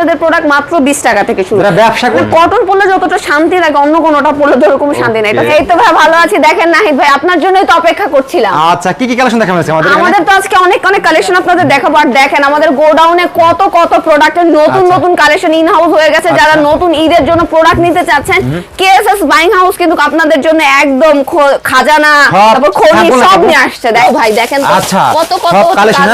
বাচ্চাদের প্রোডাক্ট মাত্র 20 টাকা থেকে শুরু। ব্যবসা করে কটন পরলে যতটা শান্তি লাগে অন্য কোনোটা পরলে তো এরকম শান্তি নেই। এই তো ভাই ভালো আছি, দেখেন নাহিদ ভাই আপনার জন্যই তো অপেক্ষা করছিলাম। আচ্ছা কি কি কালেকশন দেখাবেন আজকে আমাদের তো আজকে অনেক অনেক কালেকশন আপনাদের দেখাবো। আর দেখেন আমাদের গোডাউনে কত কত প্রোডাক্টের নতুন নতুন কালেকশন ইন হাউস হয়ে গেছে। যারা নতুন ঈদের জন্য প্রোডাক্ট নিতে চাচ্ছেন, কেএসএস বাইং হাউস কিন্তু আপনাদের জন্য একদম খাজানা তারপর খনি সব নিয়ে আসছে। দেখো ভাই দেখেন কত কত কালেকশন,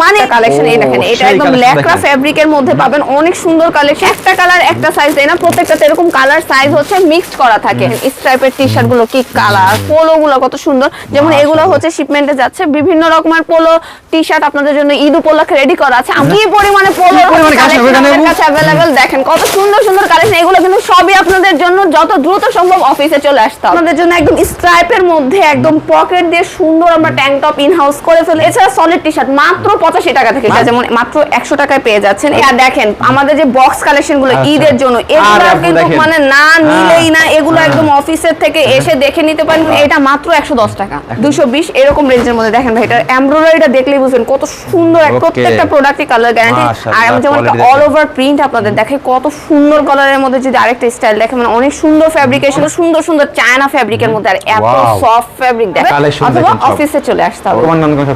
মানে কালেকশন এই দেখেন, এটা একদম ল্যাকড়া ফেব্রিকের মধ্যে পাবেন অনেক সুন্দর কালেকশন। একটা কালার একটা সাইজ দেয় না, প্রত্যেকটাতে এরকম কালার সাইজ হচ্ছে মিক্সড করা থাকে। স্ট্রাইপের টি-শার্ট গুলো কি কালার, পোলো গুলো কত সুন্দর, যেমন এগুলো হচ্ছে শিপমেন্টে যাচ্ছে। বিভিন্ন রকমের পোলো টি-শার্ট আপনাদের জন্য ঈদ উপলক্ষে রেডি করা আছে। কি পরিমাণে পোলো কালেকশন কাছে अवेलेबल, দেখেন কত সুন্দর সুন্দর কালেকশন। এগুলো কিন্তু সবই আপনাদের জন্য যত দ্রুত সম্ভব অফিসে চলে আসতে হবে। আপনাদের জন্য একদম স্ট্রাইপের মধ্যে একদম পকেট দিয়ে সুন্দর আমরা ট্যাঙ্ক টপ ইন হাউস করে ফেলে। এছাড়া সলিড টি-শার্ট মাত্র 85 টাকা থেকে, যেমন মাত্র 100 টাকায় পেয়ে যাচ্ছেন। আর দেখেন আমাদের যে বক্স কালেকশন গুলো ঈদের জন্য, এগুলো কিন্তু মানে না নিলেই না, এগুলো একদম অফিসের থেকে এসে দেখে নিতে পারেন। এটা মাত্র 110 টাকা, 220 এরকম রেঞ্জের মধ্যে। দেখেন ভাই এটা এমব্রয়ডারিটা দেখলেই বুঝবেন কত সুন্দর, প্রত্যেকটা প্রোডাক্টই কালার গ্যারান্টি। আর আমি যেমন অল ওভার প্রিন্ট আপনাদের দেখাই কত সুন্দর কালারের মধ্যে, যদি আরেকটা স্টাইল দেখেন মানে অনেক সুন্দর ফেব্রিকেশন, সুন্দর সুন্দর চায়না ফেব্রিকের মধ্যে, আর এত সফট ফেব্রিক দেখেন। অথবা অফিসে চলে আসতে হবে।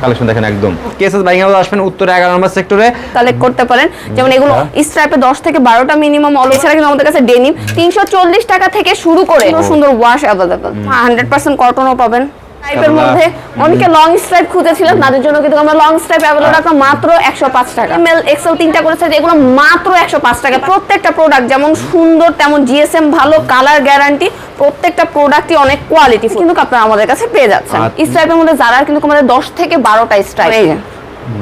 কালেকশন দেখেন একদম কেএসএস বাইং হাউস আসবেন উত্তরে 11 নম্বর সেক্টরে কালেক্ট করতে পারেন। যেমন এগুলো স্ট্রাইপে 10 থেকে 12টা মিনিমাম অল। এছাড়া কিন্তু আমাদের কাছে ডেনিম 340 টাকা থেকে শুরু করে সুন্দর ওয়াশ अवेलेबल, 100% কটনও পাবেন। টাইপের মধ্যে অনেকে লং স্ট্রাইপ খুঁজেছিলেন, তাদের জন্য কিন্তু আমরা লং স্ট্রাইপ अवेलेबल রাখলাম মাত্র 105 টাকা। এমএল এক্সেল তিনটা করেছে, এগুলো মাত্র 105 টাকা। প্রত্যেকটা প্রোডাক্ট যেমন সুন্দর তেমন জিএসএম ভালো, কালার গ্যারান্টি, প্রত্যেকটা প্রোডাক্টই অনেক কোয়ালিটি কিন্তু আপনারা আমাদের কাছে পেয়ে যাচ্ছেন। স্ট্রাইপের মধ্যে যারা কিন্তু আমাদের 10 থেকে 12টা স্ট্রাইপ,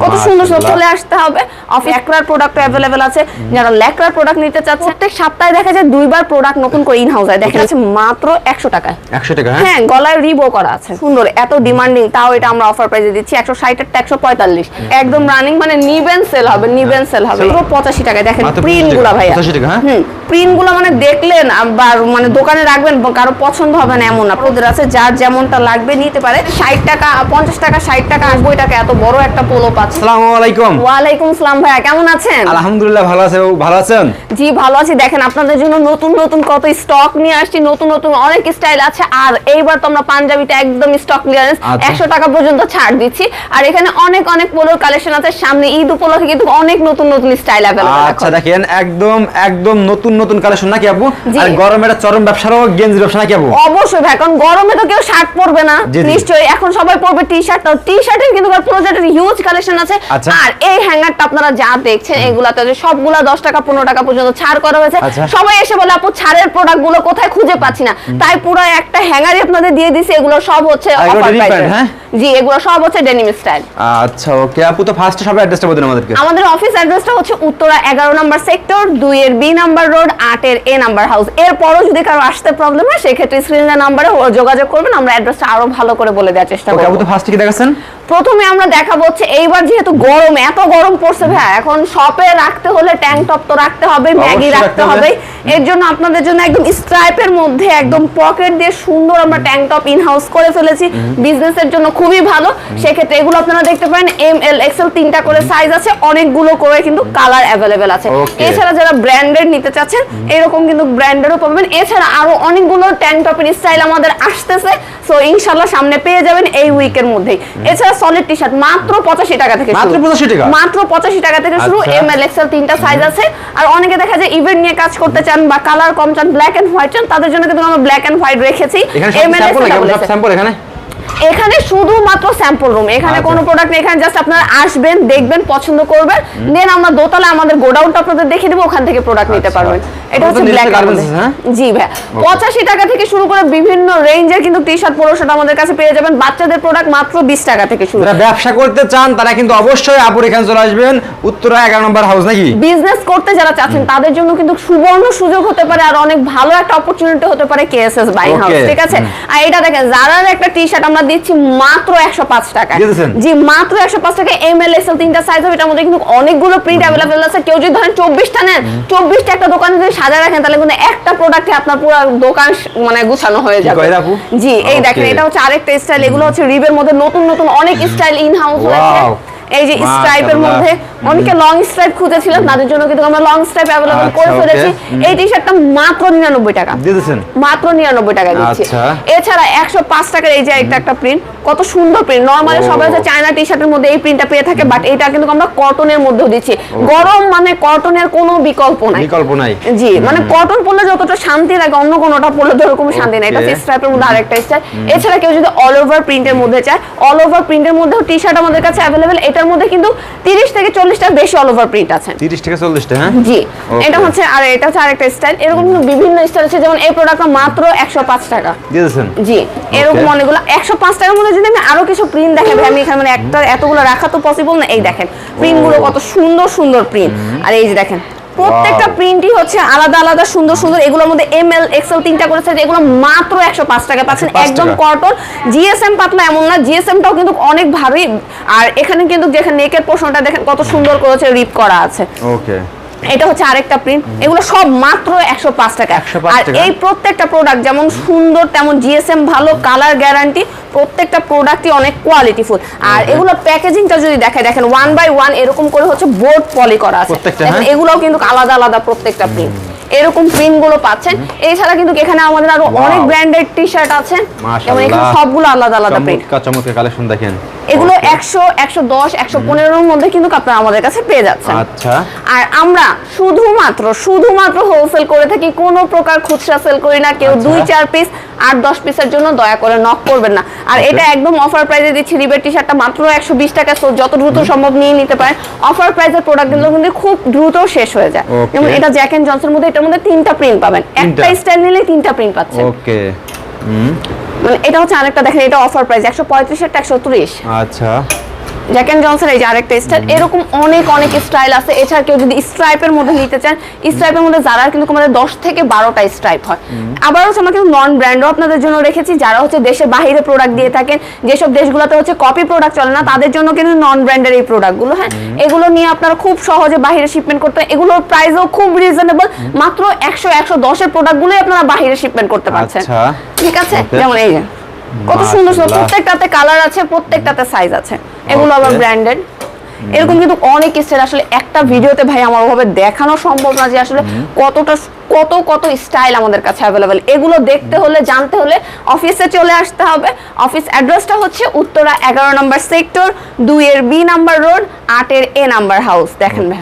কত সুন্দর সুন্দর চলে আসতে হবে। অফিস ল্যাকড়ার প্রোডাক্ট अवेलेबल আছে, যারা ল্যাকড়ার প্রোডাক্ট নিতে চাচ্ছে প্রত্যেক সপ্তাহে দেখা যায় দুইবার প্রোডাক্ট নতুন করে ইন হাউস হয়। দেখা যাচ্ছে মাত্র 100 টাকা। 100 টাকা হ্যাঁ, গলায় রিবো করা আছে সুন্দর, এত ডিমান্ডিং, তাও এটা আমরা অফার প্রাইসে দিচ্ছি 160 এর 145, একদম রানিং, মানে নিবেন সেল হবে, নিবেন সেল হবে। পুরো 85 টাকা। দেখেন প্রিন্ট গুলা ভাইয়া, 85 টাকা। হ্যাঁ, প্রিন্ট গুলা মানে দেখলেন আবার মানে দোকানে রাখবেন, কারো পছন্দ হবে না এমন না। ওদের আছে যার যেমনটা লাগবে নিতে পারে। 60 টাকা 50 টাকা 60 টাকা 80 টাকা এত বড় একটা পোলো পাচ্ছে। আসসালামু আলাইকুম। ওয়া আলাইকুম আসসালাম ভাইয়া, কেমন আছেন? আলহামদুলিল্লাহ ভালো আছি। ভালো আছেন? জি ভালো আছি। দেখেন আপনাদের জন্য নতুন নতুন কত স্টক নিয়ে আসছি, নতুন নতুন অনেক স্টাইল আছে। আর এইবার তো আমরা পাঞ্জাবিতে একদম স্টক ক্লিয়ারেন্স 100 টাকা পর্যন্ত ছাড় দিচ্ছি। আর এখানে অনেক অনেক পোলোর কালেকশন আছে, সামনে ঈদ উপলক্ষে কিন্তু অনেক নতুন নতুন স্টাইল अवेलेबल। আচ্ছা দেখেন একদম একদম নতুন নতুন কালেকশন নাকি আপু? আর গরমে এটা চরম ব্যবসারও গেঞ্জি ব্যবসা নাকি আপু? অবশ্যই ভাই, কারণ গরমে তো কেউ শার্ট পরবে না, নিশ্চয়ই এখন সবাই পরবে টি-শার্ট। তো টি-শার্টের কিন্তু প্রজেক্টের হিউজ কালেকশন আছে। আর এই হ্যাঙ্গারটা আপনারা যা দেখছেন এগুলাতে সবগুলা 10 টাকা 15 টাকা পর্যন্ত ছাড় করা হয়েছে। সবাই এসে বলে আপু ছাড়ের প্রোডাক্ট গুলো কোথায় খুঁজে পাচ্ছি না, তাই পুরো একটা হ্যাঙ্গারই আপনাদের দিয়ে দিছি। এগুলো সব হচ্ছে অফার প্রাইসে। জি এগুলো সব হচ্ছে ডেনিম স্টাইল। আচ্ছা ওকে আপু, তো ফার্স্ট সব অ্যাড্রেসটা বলুন আমাদেরকে। আমাদের অফিস অ্যাড্রেসটা হচ্ছে উত্তরা 11 নম্বর সেক্টর, 2 এর বি নাম্বার রোড, 8 এর এ নাম্বার হাউস। এরপরও যদি কারো আসতে প্রবলেম হয় সেক্ষেত্রে স্ক্রিনের নাম্বারে যোগাযোগ করবেন, আমরা অ্যাড্রেসটা আরো ভালো করে বলে দেওয়ার চেষ্টা করব। ওকে আপু, তো ফার্স্টে কি দেখাচ্ছেন? প্রথমে আমরা দেখাবো হচ্ছে এইবার যেহেতু গরম, এত গরম পড়ছে ভাই, এখন শপে রাখতে হলে ট্যাঙ্ক টপ তো রাখতে হবে, ম্যাগি রাখতে হবে। এর জন্য আপনাদের জন্য একদম স্ট্রাইপের মধ্যে একদম পকেট দিয়ে সুন্দর আমরা ট্যাঙ্ক টপ ইন হাউস করে ফেলেছি। বিজনেসের জন্য খুবই ভালো। সেক্ষেত্রে এগুলো আপনারা দেখতে পারেন এম এল এক্সেল তিনটা করে সাইজ আছে, অনেকগুলো করে কিন্তু কালার अवेलेबल আছে। এছাড়া যারা ব্র্যান্ডেড নিতে চাচ্ছেন এরকম কিন্তু ব্র্যান্ডেরও পাবেন। এছাড়া আরো অনেকগুলো ট্যাঙ্ক টপের স্টাইল আমাদের আসতেছে, সো ইনশাআল্লাহ সামনে পেয়ে যাবেন এই উইকের মধ্যেই। এছাড়া সলিড টি-শার্ট মাত্র 85 টাকা থেকে শুরু, মাত্র 85 টাকা থেকে শুরু। এম এল এক্সেল তিনটা সাইজ আছে। আর অনেকে দেখা যায় ইভেন্ট নিয়ে কাজ করতে চান বা কালার কম চান, ব্ল্যাক এন্ড হোয়াইট চান, তাদের জন্য কিন্তু আমরা ব্ল্যাক এন্ড হোয়াইট রেখেছি। এম এল এক্সেল এখানে শুধুমাত্র স্যাম্পল রুম, এখানে কোনো প্রোডাক্ট নেই। এখানে জাস্ট আপনারা আসবেন, দেখবেন, পছন্দ করবেন, দেন আমরা দোতলা আমাদের গোডাউনটা আপনাদের দেখিয়ে দেব, ওখান থেকে প্রোডাক্ট নিতে পারবেন। এটা হচ্ছে ব্ল্যাক গার্মেন্টস। জি ভাই, 85 টাকা থেকে শুরু করে বিভিন্ন রেঞ্জের কিন্তু টি-শার্ট পোলো শার্ট আমাদের কাছে পেয়ে যাবেন। বাচ্চাদের প্রোডাক্ট মাত্র 20 টাকা থেকে শুরু। যারা ব্যবসা করতে চান তারা কিন্তু অবশ্যই আপুর এখানে চলে আসবেন, উত্তরা 11 নম্বর হাউস নাকি? বিজনেস করতে যারা চাচ্ছেন তাদের জন্য কিন্তু সুবর্ণ সুযোগ হতে পারে, আর অনেক ভালো একটা অপরচুনিটি হতে পারে কেএসএস বাইং হাউস। ঠিক আছে, আর এটা দেখেন জারার একটা টি-শার্ট আমরা দিচ্ছি মাত্র 105 টাকা। জি মাত্র 105 টাকা। এম এল এক্সেল তিনটা সাইজ হবে, এটার মধ্যে কিন্তু অনেকগুলো প্রিন্ট अवेलेबल আছে। কেউ যদি ধরেন 24টা নেন, 24টা একটা দোকানে যদি সাজা রাখেন তাহলে কিন্তু একটা প্রোডাক্টে আপনার পুরো দোকান মানে গুছানো হয়ে যাবে। জি এই দেখেন এটা হচ্ছে আরেকটা স্টাইল। এগুলো হচ্ছে রিবের মধ্যে নতুন নতুন অনেক স্টাইল ইন হাউস হয়েছে। এই যে স্ট্রাইপের মধ্যে অনেকে লং স্ট্রাইপ খুঁজেছিলেন, তাদের জন্য কিন্তু আমরা লং স্ট্রাইপ अवेलेबल করে আচ্ছা, ফেলেছি। okay. এই টি-শার্টটা মাত্র 99 টাকা দিতেছেন, মাত্র 99 টাকা দিচ্ছি। আচ্ছা। এছাড়া 105 টাকার এই যে একটা প্রিন্ট, কত সুন্দর প্রিন্ট। নরমালি সবাই হচ্ছে চায়না টি-শার্টের মধ্যে এই প্রিন্টটা পেয়ে থাকে, বাট এটা কিন্তু আমরা কটনের মধ্যেও দিচ্ছি। গরম মানে কটনের কোনো বিকল্প নাই, বিকল্প নাই। জি, মানে কটন পরলে যতটা শান্তি লাগে অন্য কোনোটা পরলে তো এরকম শান্তি নাই। এটা স্ট্রাইপের মধ্যে আরেকটা স্টাইল। এছাড়া কেউ যদি অল ওভার প্রিন্টের মধ্যে চায়, অল ওভার প্রিন্টের মধ্যেও টি-শার্ট আমাদের কাছে अवेलेबल। এটার মধ্যে কিন্তু 30 থেকে 40টা বেশি অল ওভার প্রিন্ট আছে। 30 থেকে 40টা, হ্যাঁ জি, এটা হচ্ছে, আর এটা হচ্ছে আরেকটা স্টাইল। এরকম কিন্তু বিভিন্ন স্টাইল আছে, যেমন এই প্রোডাক্টটা মাত্র 105 টাকা দিতেছেন। জি, এরকম অনেকগুলো 105 টাকার মধ্যে। যদি আমি আরো কিছু প্রিন্ট দেখাবো, আমি এখানে মানে একটা এতগুলো রাখা তো পসিবল না। এই দেখেন প্রিন্টগুলো কত সুন্দর সুন্দর প্রিন্ট, আর এই যে দেখেন প্রত্যেকটা প্রিন্টই হচ্ছে আলাদা আলাদা সুন্দর সুন্দর। এগুলোর মধ্যে এমএল এক্সএল তিনটা করেছে, এগুলো মাত্র 105 টাকা পাচ্ছেন, একদম কটন। জিএসএম পাতলা এমন না, জিএসএমটাও কিন্তু অনেক ভারী। আর এখানে কিন্তু যেখানে নেকের পোর্শনটা দেখেন কত সুন্দর করেছে, রিপ করা আছে। ওকে, এটা হচ্ছে আরেকটা প্রিন্ট। এগুলো সব মাত্র 105 টাকা। আর এই প্রত্যেকটা প্রোডাক্ট যেমন সুন্দর তেমন জিএসএম ভালো, কালার গ্যারান্টি, প্রত্যেকটা প্রোডাক্টই অনেক কোয়ালিটিফুল। আর এগুলো প্যাকেজিংটা যদি দেখেন 1 বাই 1 এরকম করে হচ্ছে বোর্ড পলি করা আছে। দেখেন এগুলোও কিন্তু আলাদা আলাদা প্রত্যেকটা প্রিন্ট, এরকম প্রিন্ট গুলো পাচ্ছেন। এছাড়া কিন্তু এখানে আমাদের আরো অনেক ব্র্যান্ডেড টি-শার্ট আছে, যেমন এখানে সবগুলো আলাদা আলাদা প্রিন্ট। চমৎকার কালেকশন দেখেন, এগুলো 100, 110, 115 এর মধ্যে কিন্তু আপনারা আমাদের কাছে পেয়ে যাচ্ছেন। আচ্ছা, আর আমরা শুধুমাত্র হোলসেল করে থাকি, কোনো প্রকার খুচরা সেল করি না। কেউ 2-4 পিস 8-10 পিসের জন্য দয়া করে নক করবেন না। আর এটা একদম অফার প্রাইসে দিচ্ছি। রিবেট টি-শার্টটা মাত্র 120 টাকা, সো যত দ্রুত সম্ভব নিয়ে নিতে পারেন। অফার প্রাইসের প্রোডাক্টগুলো কিন্তু খুব দ্রুত শেষ হয়ে যায়। যেমন এটা জ্যাক এন্ড জনসনের মধ্যে, এটার মধ্যে 3টা প্রিন্ট পাবেন, একটা স্টাইল নিলে 3টা প্রিন্ট পাচ্ছেন। ওকে, মানে এটা হচ্ছে আরেকটা দেখেন, এটা অফার প্রাইস 135 এর 130। আচ্ছা, জ্যাক এন্ড জনসন এই যে আরেকটা স্টাইল। এরকম অনেক স্টাইল আছে। এছাড়া কেউ যদি স্ট্রাইপের মধ্যে নিতে চান, স্ট্রাইপের মধ্যে যারা কিন্তু আমাদের 10 থেকে 12টা স্ট্রাইপ হয়। আবার হচ্ছে আমরা কিন্তু নন ব্র্যান্ডও আপনাদের জন্য রেখেছি, যারা হচ্ছে দেশের বাইরে প্রোডাক্ট দিয়ে থাকেন, যেসব দেশগুলোতে হচ্ছে কপি প্রোডাক্ট চলে না, তাদের জন্য কিন্তু নন ব্র্যান্ডের এই প্রোডাক্টগুলো। হ্যাঁ, এগুলো নিয়ে আপনারা খুব সহজে বাইরে শিপমেন্ট করতে, এগুলোর প্রাইসও খুব রিজনেবল। মাত্র 100, 110 এর প্রোডাক্টগুলোই আপনারা বাইরে শিপমেন্ট করতে পারছেন। ঠিক আছে, যেমন এই যে কত সুন্দর সুন্দর, প্রত্যেকটাতে কালার আছে, প্রত্যেকটাতে সাইজ আছে। এগুলো আবার ব্র্যান্ডেড। এরকম কিন্তু অনেক স্টাইল, আসলে একটা ভিডিওতে ভাই আমার ওভাবে দেখানো সম্ভব না যে আসলে কত স্টাইল আমাদের কাছে अवेलेबल। এগুলো দেখতে হলে, জানতে হলে অফিসে চলে আসতে হবে। অফিস অ্যাড্রেসটা হচ্ছে উত্তরা 11 নম্বর সেক্টর, 2 এর বি নাম্বার রোড, 8 এর এ নাম্বার হাউস। দেখেন ভাই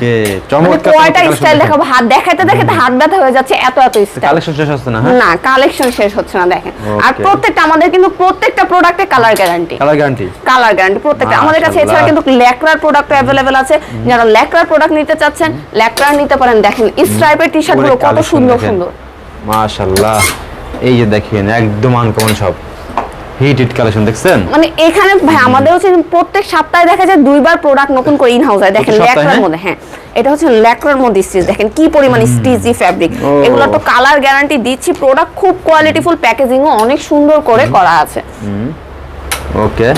কয়টা স্টাইল দেখাবো, হাত দেখাতে দেখাতে হাত ব্যথা হয়ে যাচ্ছে, এত স্টাইল। কালেকশন শেষ হচ্ছে না? না, কালেকশন শেষ হচ্ছে না। দেখেন, আর প্রত্যেকটা আমাদের কিন্তু প্রত্যেকটা প্রোডাক্টে কালার গ্যারান্টি প্রত্যেকটা আমাদের কাছে। এছাড়া কিন্তু ল্যাকরার প্রোডাক্ট अवेलेबल আছে। যারা ল্যাকরার প্রোডাক্ট নিতে চাচ্ছেন, ল্যাকরার নিতে পারেন। দেখেন স্ট্রাইপের টি-শার্ট গুলো কত সুন্দর সুন্দর, মাশাআল্লাহ। এই যে দেখেন একদম আনকমন সব হিট কালেকশন দেখছেন। মানে এখানে ভাই আমাদের হচ্ছে প্রত্যেক সপ্তাহে দেখা যায় 2 বার প্রোডাক্ট নতুন করে ইন হাউস হয়। দেখেন ল্যাকরার মধ্যে, হ্যাঁ এটা হচ্ছে ল্যাকরার মধ্যে স্টিচ, দেখেন কি পরিমাণ স্টিচি ফ্যাব্রিক। এগুলো তো কালার গ্যারান্টি দিচ্ছি। প্রোডাক্ট খুব কোয়ালিটিফুল, প্যাকেজিংও অনেক সুন্দর করে করা আছে। ওকে,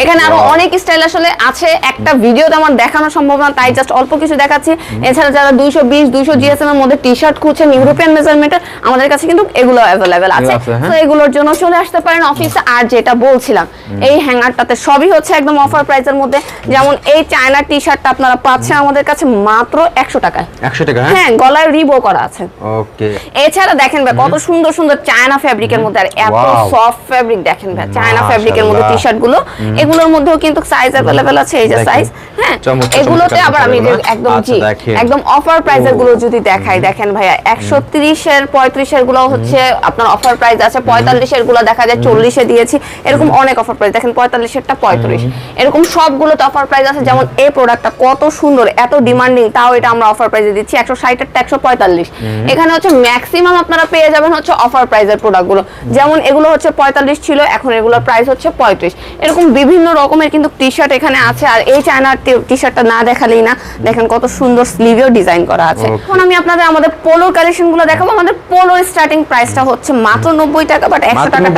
এখানে আরো অনেক স্টাইল আসলে আছে, একটা ভিডিওতে আমার দেখানো সম্ভব না, তাই জাস্ট অল্প কিছু দেখাচ্ছি। এছাড়া যারা 220, 200 জিএসএম এর মধ্যে টি-শার্ট খুঁজছেন ইউরোপিয়ান মেজারমেন্টের, আমাদের কাছে কিন্তু এগুলো अवेलेबल আছে। তো এগুলোর জন্য চলে আসতে পারেন অফিসে। আর যেটা বলছিলাম, এই হ্যাঙ্গারটাতে সবই হচ্ছে একদম অফার প্রাইসের মধ্যে। যেমন এই চায়না টি-শার্টটা আপনারা পাচ্ছেন আমাদের কাছে মাত্র 100 টাকায়। 100 টাকা? হ্যাঁ, গলায় রিবো করা আছে। ওকে, এছাড়া দেখেন ভাই কত সুন্দর সুন্দর চায়না ফ্যাব্রিকের মধ্যে, আর এত সফট ফ্যাব্রিক। দেখেন ভাই চায়না ফ্যাব্রিকের মধ্যে টি-শার্ট গুলো, এগুলোর মধ্যেও কিন্তু সাইজ अवेलेबल আছে। এই যে সাইজ, হ্যাঁ এগুলোতে আবার আমি একদম জি একদম অফার প্রাইসের গুলো যদি দেখাই, দেখেন ভাইয়া 130 এর 35 এর গুলো হচ্ছে আপনার অফার প্রাইস আছে। 45 এর গুলো দেখা যায় 40 এ দিয়েছি, এরকম অনেক অফার প্রাইস। দেখেন 45 এরটা 35, এরকম সবগুলোতে অফার প্রাইস আছে। যেমন এই প্রোডাক্টটা কত সুন্দর, এত ডিমান্ডিং, তাও এটা আমরা অফার প্রাইসে দিচ্ছি 160 এরটা 145। এখানে হচ্ছে ম্যাক্সিমাম আপনারা পেয়ে যাবেন হচ্ছে অফার প্রাইসের প্রোডাক্টগুলো। যেমন এগুলো হচ্ছে 45 ছিল, এখন এগুলোর প্রাইস হচ্ছে 35। এরকম বিভিন্ন রকমের কিন্তু টি-শার্ট এখানে আছে। আর এই চায়নার টি-শার্টটা না দেখালেই না, দেখেন কত সুন্দর স্লিভেও ডিজাইন করা আছে। এখন আমি আপনাদের আমাদের পোলোর কালেকশনগুলো দেখাবো। আমাদের পোলোর স্টার্টিং প্রাইসটা হচ্ছে মাত্র 90 টাকা, বাট 100 টাকা।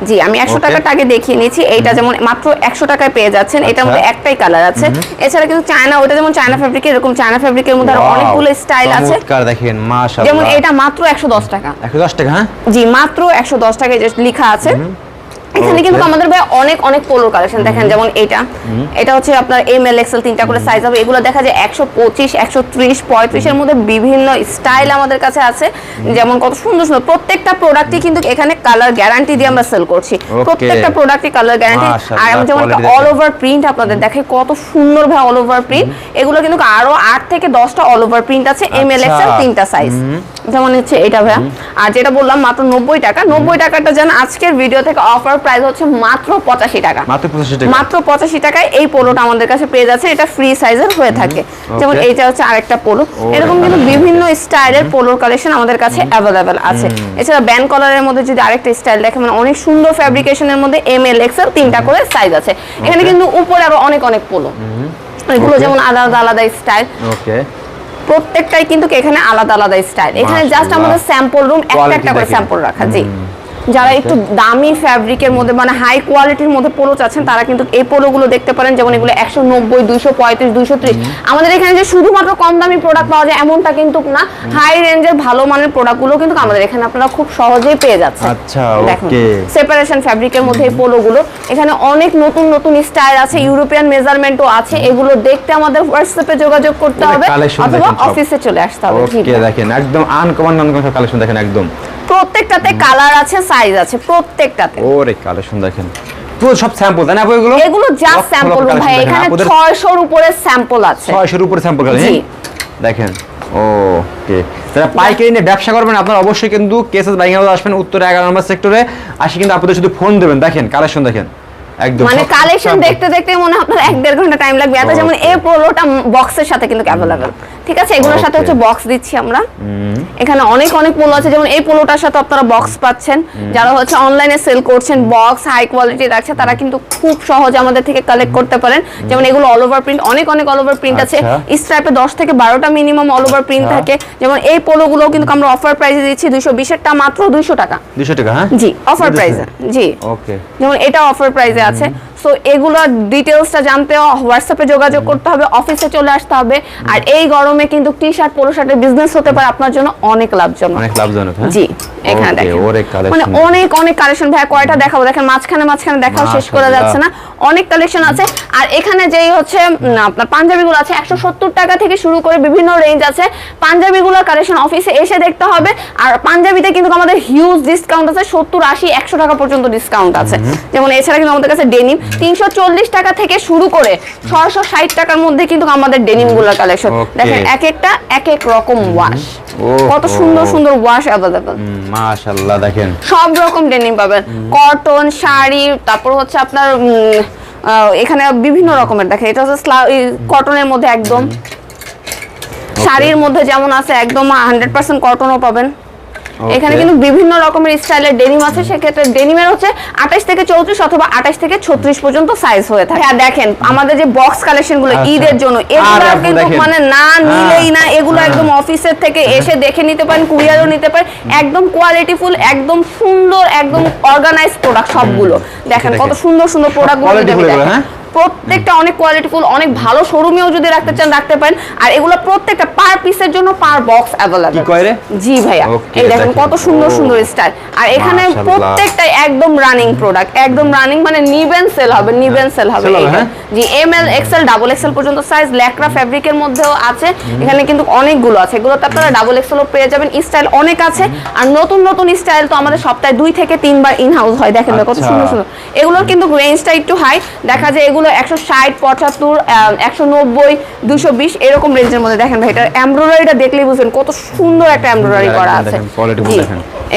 জি, আমি 100 টাকাটা আগে দেখিয়ে নিয়েছি। এইটা যেমন মাত্র 100 টাকায় পেয়ে যাচ্ছেন, এটার মধ্যে একটাই কালার আছে। এছাড়া কিন্তু চায়না, ওটা যেমন চায়না ফ্যাব্রিক, এরকম চায়না ফ্যাব্রিকের মধ্যে আরো অনেকগুলো স্টাইল আছে। দেখেন মাশাআল্লাহ, যেমন এটা মাত্র 110 টাকা। 110 টাকা? হ্যাঁ জি, মাত্র 110 টাকায় জাস্ট লেখা আছে। এখানে কিন্তু আমাদের ভাই অনেক অনেক পোলোর কালেকশন দেখেন, যেমন এটা হচ্ছে আপনার এম এল এক্সেল তিনটা করে সাইজ হবে। এগুলো দেখা যায় 125, 130, 35 এর মধ্যে বিভিন্ন স্টাইল আমাদের কাছে আছে। যেমন কত সুন্দর সুন্দর প্রত্যেকটা প্রোডাক্টই কিন্তু এখানে কালার গ্যারান্টি দিয়ে আমরা সেল করছি। প্রত্যেকটা প্রোডাক্টই কালার গ্যারান্টি। আর যেমন অল ওভার প্রিন্ট আপনাদের দেখে কত সুন্দর ভাই অল ওভার প্রিন্ট। এগুলো কিন্তু আরো 8 থেকে 10টা অল ওভার প্রিন্ট আছে, এম এল এক্সেল তিনটা সাইজ। যেমন হচ্ছে এটা ভাইয়া, আর যেটা বললাম মাত্র 90 টাকা। 90 টাকাটা যেন আজকের ভিডিও থেকে অফার প্রাইস হচ্ছে মাত্র 85 টাকা। মাত্র 85 টাকায় এই পোলোটা আমাদের কাছে পেয়ে যাচ্ছে। এটা ফ্রি সাইজের হয়ে থাকে। যেমন এইটা হচ্ছে আরেকটা পোলো। এরকম কিন্তু বিভিন্ন স্টাইলের পোলোর কালেকশন আমাদের কাছে অ্যাভেলেবেল আছে। এছাড়া ব্যান্ড কলারের মধ্যে যদি আরেকটা স্টাইল দেখেন, মানে অনেক সুন্দর ফ্যাব্রিকেশনের মধ্যে এম এল এক্সেল তিনটা করে সাইজ আছে। এখানে কিন্তু উপরে আরো অনেক অনেক পোলো, এগুলো যেমন আলাদা আলাদা স্টাইল। ওকে, প্রত্যেকটাই কিন্তু এখানে আলাদা আলাদা স্টাইল। এখানে জাস্ট আমাদের স্যাম্পল রুম একটা একটা করে স্যাম্পল রাখা। জি, যারা একটু দামি ফ্যাব্রিকের মধ্যে মানে হাই কোয়ালিটির মধ্যে পোলো চাচ্ছেন তারা কিন্তু এই পোলোগুলো দেখতে পারেন। যেমন এগুলো 190, 235, 230। আমাদের এখানে যে শুধুমাত্র কম দামি প্রোডাক্ট পাওয়া যায় এমনটা কিন্তু না, হাই রেঞ্জের ভালো মানের প্রোডাক্টগুলো কিন্তু আমাদের এখানে আপনারা খুব সহজেই পেয়ে যাচ্ছেন। আচ্ছা, ওকে, সেপারেশন ফ্যাব্রিকের মধ্যে এই পোলোগুলো। এখানে অনেক নতুন নতুন স্টাইল আছে, ইউরোপিয়ান মেজারমেন্টও আছে। এগুলো দেখতে আমাদের হোয়াটসঅ্যাপে যোগাযোগ করতে হবে অথবা অফিসে চলে আসতে হবে। ওকে, দেখেন একদম আনকমন কালেকশন দেখেন, একদম প্রত্যেকটাতে কালার আছে, সাইজ আছে প্রত্যেকটাতে। ওরে কালেকশন দেখেন, পুরো সব স্যাম্পল তাই না আপু? এগুলো জাস্ট স্যাম্পল ভাই, এখানে 600 এর উপরে স্যাম্পল আছে। 600 এর উপরে স্যাম্পল আছে দেখেন। ওকে, যারা পাইকারি নিয়ে ব্যবসা করবেন আপনারা অবশ্যই কিন্তু কেএসএস বাইং হাউস আসবেন, উত্তরে 11 নম্বর সেক্টরে আসি কিন্তু আপনাদের শুধু ফোন দেবেন। দেখেন কালেকশন দেখেন, একদম মানে কালেকশন দেখতে দেখতে মনে হয় আপনার 1-1.5 ঘন্টা টাইম লাগবে। এটা যেমন এই পোলোটা বক্সের সাথে কিন্তু अवेलेबल, ঠিক আছে? এগুলোর সাথে হচ্ছে বক্স দিচ্ছি আমরা। এখানে অনেক অনেক পোলো আছে, যেমন এই পোলোটার সাথে আপনারা বক্স পাচ্ছেন। যারা হচ্ছে অনলাইনে সেল করছেন, বক্স হাই কোয়ালিটি রাখছে, তারা কিন্তু খুব সহজে আমাদের থেকে কালেক্ট করতে পারেন। যেমন এগুলো অল ওভার প্রিন্ট, অনেক অনেক অল ওভার প্রিন্ট আছে। স্ট্রাইপে 10 থেকে 12টা মিনিমাম অল ওভার প্রিন্ট থাকে। যেমন এই পোলোগুলো কিন্তু আমরা অফার প্রাইসে দিচ্ছি 220 এরটা মাত্র 200 টাকা। 200 টাকা, হ্যাঁ জি, অফার প্রাইসে। জি, ওকে, যেমন এটা অফার প্রাইসে আছে। সো এগুলোর ডিটেইলসটা জানতে হোয়াটসঅ্যাপে যোগাযোগ করতে হবে, অফিসে চলে আসতে হবে। আর এই গরমে কিন্তু টি শার্ট পোলো শার্টের বিজনেস হতে পারে আপনার জন্য অনেক লাভজনক। অনেক লাভজনক, হ্যাঁ জি। এখানে দেখেন মানে অনেক অনেক কালেকশন। ভাই কয়টা দেখাবো, দেখেন মাঝখানে মাঝখানে দেখাও শেষ করা যাচ্ছে না, অনেক কালেকশন আছে। আর এখানে যেই হচ্ছে আপনার পাঞ্জাবিগুলো আছে 170 টাকা থেকে শুরু করে বিভিন্ন রেঞ্জ আছে। পাঞ্জাবিগুলোর কালেকশন অফিসে এসে দেখতে হবে। আর পাঞ্জাবিতে কিন্তু আমাদের হিউজ ডিসকাউন্ট আছে, 70, 80, 100 টাকা পর্যন্ত ডিসকাউন্ট আছে। যেমন এছাড়া কিন্তু আমাদের কাছে ডেনিম 340 টাকা থেকে শুরু করে 660 টাকার মধ্যে কিন্তু আমাদের ডেনিমগুলোর কালেকশন। দেখেন এক একটা এক এক রকম ওয়াশ, কত সুন্দর সুন্দর ওয়াশ अवेलेबल। মাশাআল্লাহ, দেখেন সব রকম ডেনিম পাবেন, কটন, শাড়ি, তারপর হচ্ছে আপনার এখানে বিভিন্ন রকমের। দেখেন এটা হচ্ছে কটনের মধ্যে একদম, শাড়ির মধ্যে যেমন আছে একদম 100% কটনও পাবেন। এখানে কিন্তু বিভিন্ন রকমের স্টাইলের ডেনিম আছে। সেক্ষেত্রে ডেনিমের হচ্ছে 28 থেকে 34 অথবা 28 থেকে 36 পর্যন্ত সাইজ হয়ে থাকে। আর দেখেন আমাদের যে বক্স কালেকশন গুলো ঈদের জন্য, এগুলো কিন্তু মানে না নিলেই না, এগুলো একদম অফিসের থেকে এসে দেখে নিতে পারেন, কুরিয়ারও নিতে পারেন। একদম কোয়ালিটিফুল, একদম সুন্দর, একদম অর্গানাইজড প্রোডাক্ট সবগুলো। দেখেন কত সুন্দর সুন্দর প্রোডাক্টগুলো, প্রত্যেকটা অনেক কোয়ালিটিফুল, অনেক ভালো। শোরুমেও যদি রাখতে চান রাখতে পারেন। আর এগুলো প্রত্যেকটা পার পিসের জন্য পার বক্স अवेलेबल। কি কয় রে? জি ভাইয়া, এই দেখেন কত সুন্দর সুন্দর স্টাইল। আর এখানে প্রত্যেকটাই একদম রানিং প্রোডাক্ট, একদম রানিং, মানে নিবেন সেল হবে, নিবেন সেল হবে। জি, M L XL double XL পর্যন্ত সাইজ। ল্যাকড়া ফ্যাব্রিকের মধ্যেও আছে। এখানে কিন্তু অনেকগুলো আছে, এগুলোতে আপনারা ডাবল এক্সেলও পেয়ে যাবেন। স্টাইল অনেক আছে। আর নতুন নতুন স্টাইল তো আমাদের সপ্তাহে 2 থেকে 3 বার ইন হাউস হয়। দেখেন কত সুন্দর সুন্দর। এগুলোর কিন্তু রেঞ্জটা একটু হাই, দেখা যায় এগুলো 160, 75, 190, 220 এরকম রেঞ্জের মধ্যে। দেখেন ভাই এটা এমব্রয়ডারিটা দেখলেই বুঝবেন কত সুন্দর একটা এমব্রয়ডারি করা আছে।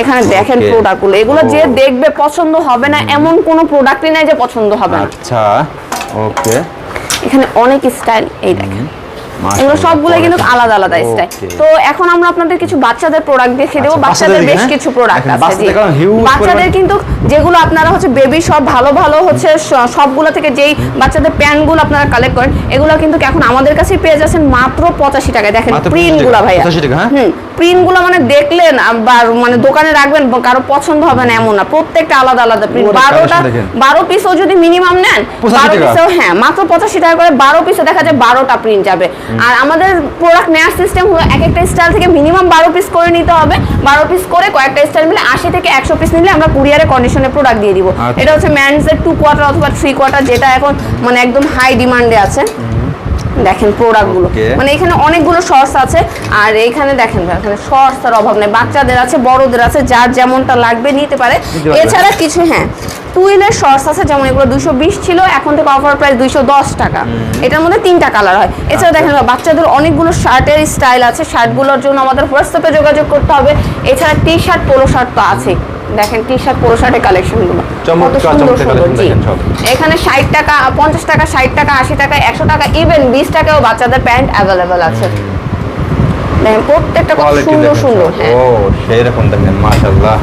এখানে দেখেন প্রোডাক্টগুলো, এগুলো যে দেখবে পছন্দ হবে না এমন কোনো প্রোডাক্টই নাই যে পছন্দ হবে না। আচ্ছা, ওকে, এখানে অনেক স্টাইল, এই দেখেন এগুলো সবগুলো কিন্তু আলাদা আলাদা স্টাইল। তো এখন আমরা আপনাদের কিছু বাচ্চাদের প্রোডাক্ট দেখিয়ে দেবো। বাচ্চাদের বেশ কিছু প্রোডাক্ট আছে। বাচ্চাদের কিন্তু যেগুলো আপনারা হচ্ছে বেবি সব ভালো ভালো হচ্ছে সবগুলো থেকে যেই বাচ্চাদের প্যান্টগুলো আপনারা কালেক্ট করেন, এগুলো কিন্তু এখন আমাদের কাছেই পেয়ে যাচ্ছেন মাত্র 85 টাকায়। দেখেন প্রিন্টগুলো ভাইয়া, প্রিন্টগুলো মানে দেখলেন বা মানে দোকানে রাখবেন কারো পছন্দ হবে না এমন না, প্রত্যেকটা আলাদা আলাদা প্রিন্ট। 12 পিসও যদি মিনিমাম নেন, 12 পিসও হ্যাঁ মাত্র 85 টাকা করে 12 পিসে দেখা যায় 12টা প্রিন্ট যাবে। আর আমাদের প্রোডাক্ট নেওয়ার সিস্টেম হলো এক একটা স্টাইল থেকে মিনিমাম 12 পিস করে নিতে হবে। 12 পিস করে কয়েকটা স্টাইল মিলে 80 থেকে 100 পিস নিলে আমরা কুরিয়ারে কন্ডিশনে প্রোডাক্ট দিয়ে দিব। এটা হচ্ছে মেন্সের 2 কোয়ার্টার অথবা 3 কোয়ার্টার, যেটা এখন মানে একদম হাই ডিমান্ডে আছে। দেখেন প্রোডাক্টগুলো মানে এখানে অনেকগুলো শর্টস আছে, আর এখানে দেখেন এখানে শর্টসের অভাব নেই, বাচ্চাদের আছে বড়দের আছে, যার যেমনটা লাগবে নিতে পারে। এছাড়া কিছু হ্যাঁ টুইলের শর্টস আছে, যেমন এগুলো 220 ছিল, এখন থেকে অফার প্রাইস 210 টাকা। এটার মধ্যে 3টা কালার হয়। এছাড়া দেখেন বাচ্চাদের অনেকগুলো শার্টের স্টাইল আছে, শার্টগুলোর জন্য আমাদের হোয়াটসঅ্যাপে যোগাযোগ করতে হবে। এছাড়া টি শার্ট পোলো শার্ট তো আছে, দেখেন টি শার্ট পোলো শার্টের কালেকশনগুলো কত সুন্দর সুন্দর। জি এখানে 60 টাকা 50 টাকা 60 টাকা 80 টাকা 100 টাকা ইভেন 20 টাকাও বাচ্চাদের প্যান্ট অ্যাভেলেবল আছে। দেখেন প্রত্যেকটা কত সুন্দর সুন্দর। হ্যাঁ ও সেই রকম দেখেন মাশাআল্লাহ।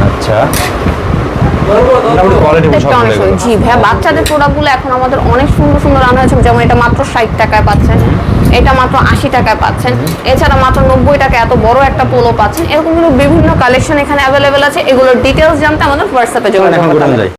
আচ্ছা জি ভাইয়া বাচ্চাদের প্রোডাক্টগুলো এখন আমাদের অনেক সুন্দর সুন্দর আনা হয়েছে, যেমন এটা মাত্র 60 টাকায় পাচ্ছেন, এটা মাত্র 80 টাকায় পাচ্ছেন, এছাড়া মাত্র 90 টাকা এত বড় একটা পোলো পাচ্ছেন। এরকম বিভিন্ন কালেকশন এখানে অ্যাভেলেবেল আছে। এগুলোর ডিটেইলস জানতে আমাদের হোয়াটসঅ্যাপে যোগাযোগ করতে হবে।